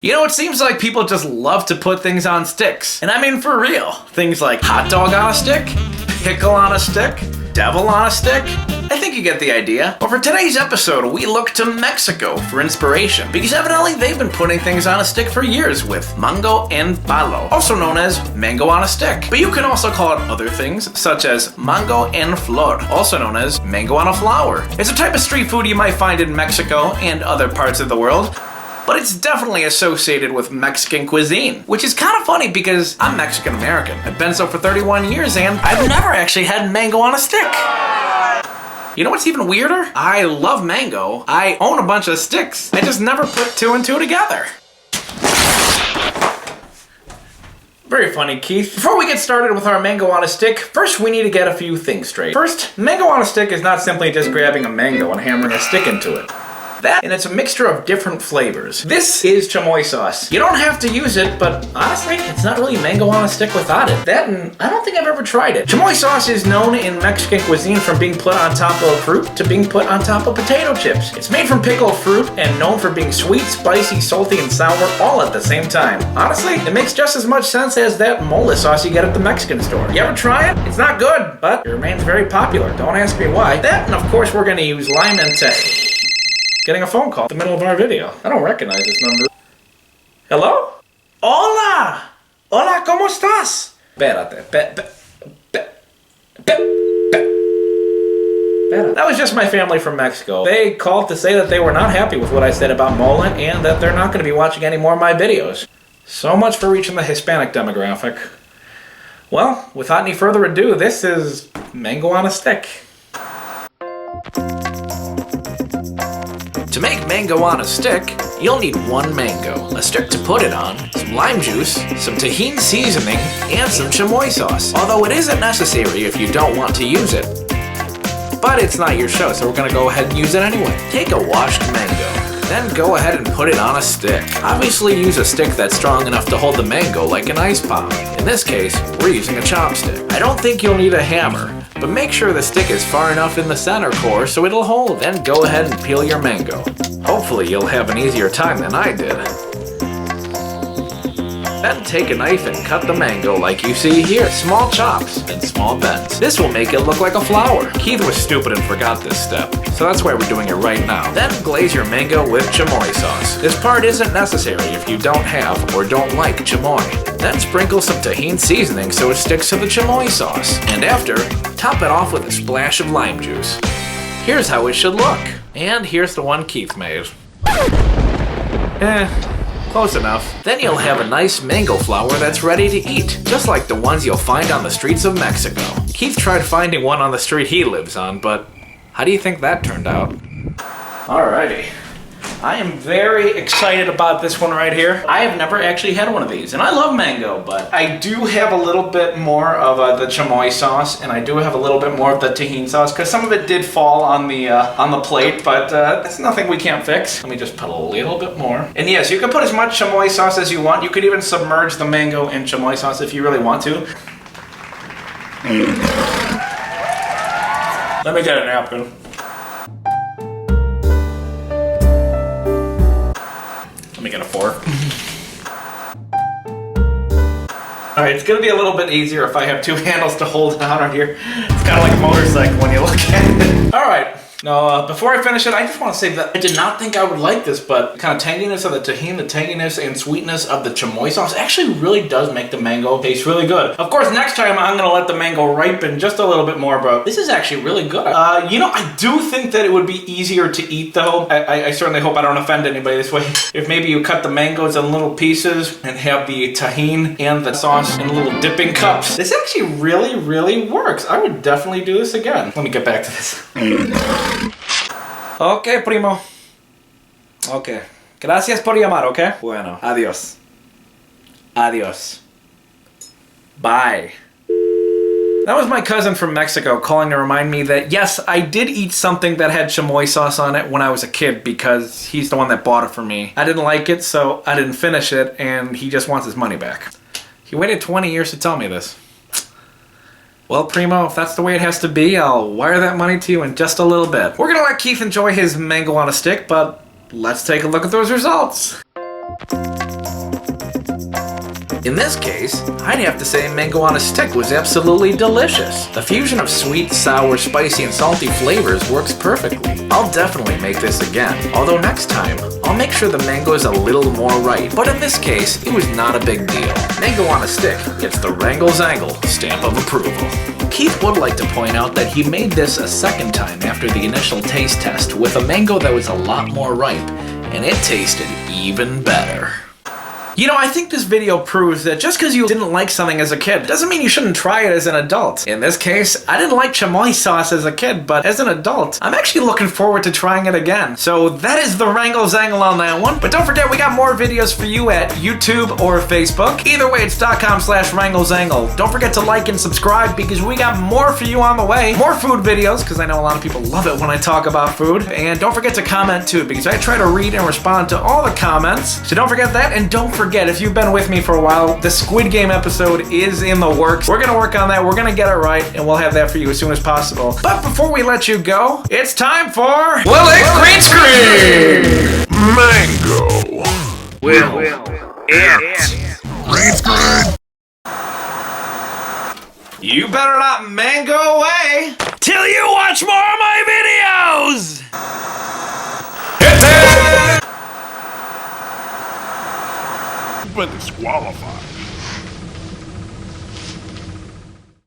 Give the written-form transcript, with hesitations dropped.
You know, it seems like people just love to put things on sticks. And I mean for real. Things like hot dog on a stick, pickle on a stick, devil on a stick. I think you get the idea. But for today's episode, we look to Mexico for inspiration, because evidently they've been putting things on a stick for years with mango en palo, also known as mango on a stick. But you can also call it other things, such as mango en flor, also known as mango on a flower. It's a type of street food you might find in Mexico and other parts of the world, but it's definitely associated with Mexican cuisine, which is kind of funny because I'm Mexican American. I've been so for 31 years and I've never actually had mango on a stick. You know what's even weirder? I love mango. I own a bunch of sticks. I just never put two and two together. Very funny, Keith. Before we get started with our mango on a stick, first we need to get a few things straight. First, mango on a stick is not simply just grabbing a mango and hammering a stick into it. And it's a mixture of different flavors. This is chamoy sauce. You don't have to use it, but honestly, it's not really mango on a stick without it. That, and I don't think I've ever tried it. Chamoy sauce is known in Mexican cuisine from being put on top of fruit to being put on top of potato chips. It's made from pickled fruit and known for being sweet, spicy, salty, and sour all at the same time. Honestly, it makes just as much sense as that mole sauce you get at the Mexican store. You ever try it? It's not good, but it remains very popular. Don't ask me why. That, and of course, we're gonna use lime and getting a phone call in the middle of our video. I don't recognize this number. Hello? Hola! Hola, ¿cómo estás? Espérate. That was just my family from Mexico. They called to say that they were not happy with what I said about mole and that they're not going to be watching any more of my videos. So much for reaching the Hispanic demographic. Well, without any further ado, this is mango on a stick. To make mango on a stick, you'll need one mango, a stick to put it on, some lime juice, some tahini seasoning, and some chamoy sauce. Although it isn't necessary if you don't want to use it. But it's not your show, so we're gonna go ahead and use it anyway. Take a washed mango, then go ahead and put it on a stick. Obviously use a stick that's strong enough to hold the mango like an ice pop. In this case, we're using a chopstick. I don't think you'll need a hammer, but make sure the stick is far enough in the center core so it'll hold. Then go ahead and peel your mango. Hopefully you'll have an easier time than I did. Then take a knife and cut the mango like you see here. Small chops and small bends. This will make it look like a flower. Keith was stupid and forgot this step, so that's why we're doing it right now. Then glaze your mango with chamoy sauce. This part isn't necessary if you don't have or don't like chamoy. Then sprinkle some tahini seasoning so it sticks to the chamoy sauce. And after, top it off with a splash of lime juice. Here's how it should look. And here's the one Keith made. Close enough. Then you'll have a nice mango flower that's ready to eat, just like the ones you'll find on the streets of Mexico. Keith tried finding one on the street he lives on, but how do you think that turned out? Alrighty. I am very excited about this one right here. I have never actually had one of these, and I love mango, but I do have a little bit more of the chamoy sauce, and I do have a little bit more of the tahini sauce, because some of it did fall on the plate, but that's nothing we can't fix. Let me just put a little bit more. And yes, you can put as much chamoy sauce as you want. You could even submerge the mango in chamoy sauce if you really want to. Let me get a napkin. Let me get a fork. Alright, it's gonna be a little bit easier if I have two handles to hold it on right here. It's kind of like a motorcycle when you look at it. Alright, now before I finish it, I just want to say that I did not think I would like this, but the kind of tanginess of the tahini, the tanginess and sweetness of the chamoy sauce actually really does make the mango taste really good. Of course, next time I'm gonna let the mango ripen just a little bit more, but this is actually really good. You know, I do think that it would be easier to eat though. I certainly hope I don't offend anybody this way. If maybe you cut the mangoes in little pieces and have the tahini and the sauce in little dipping cups. This actually really works. I would definitely do this again. Let me get back to this. Okay, primo. Okay. Gracias por llamar, okay? Bueno, adios. Adios. Bye. That was my cousin from Mexico calling to remind me that, yes, I did eat something that had chamoy sauce on it when I was a kid because he's the one that bought it for me. I didn't like it, so I didn't finish it, and he just wants his money back. He waited 20 years to tell me this. Well, Primo, if that's the way it has to be, I'll wire that money to you in just a little bit. We're gonna let Keith enjoy his mango on a stick, but let's take a look at those results. In this case, I'd have to say mango on a stick was absolutely delicious. The fusion of sweet, sour, spicy, and salty flavors works perfectly. I'll definitely make this again, although next time, I'll make sure the mango is a little more ripe. But in this case, it was not a big deal. Mango on a stick gets the Rangel stamp of approval. Keith would like to point out that he made this a second time after the initial taste test with a mango that was a lot more ripe, and it tasted even better. You know, I think this video proves that just because you didn't like something as a kid doesn't mean you shouldn't try it as an adult. In this case, I didn't like chamoy sauce as a kid, but as an adult, I'm actually looking forward to trying it again. So that is the Rangel on that one. But don't forget, we got more videos for you at YouTube or Facebook. Either way, it's .com/Rangel. Don't forget to like and subscribe because we got more for you on the way. More food videos, because I know a lot of people love it when I talk about food. And don't forget to comment too, because I try to read and respond to all the comments. So don't forget that, and don't forget, if you've been with me for a while, the Squid Game episode is in the works. We're gonna work on that, we're gonna get it right, and we'll have that for you as soon as possible. But before we let you go, it's time for Green Screen! Mango will it green screen. You better not mango away till you watch more of my videos! Hit it! Been disqualified.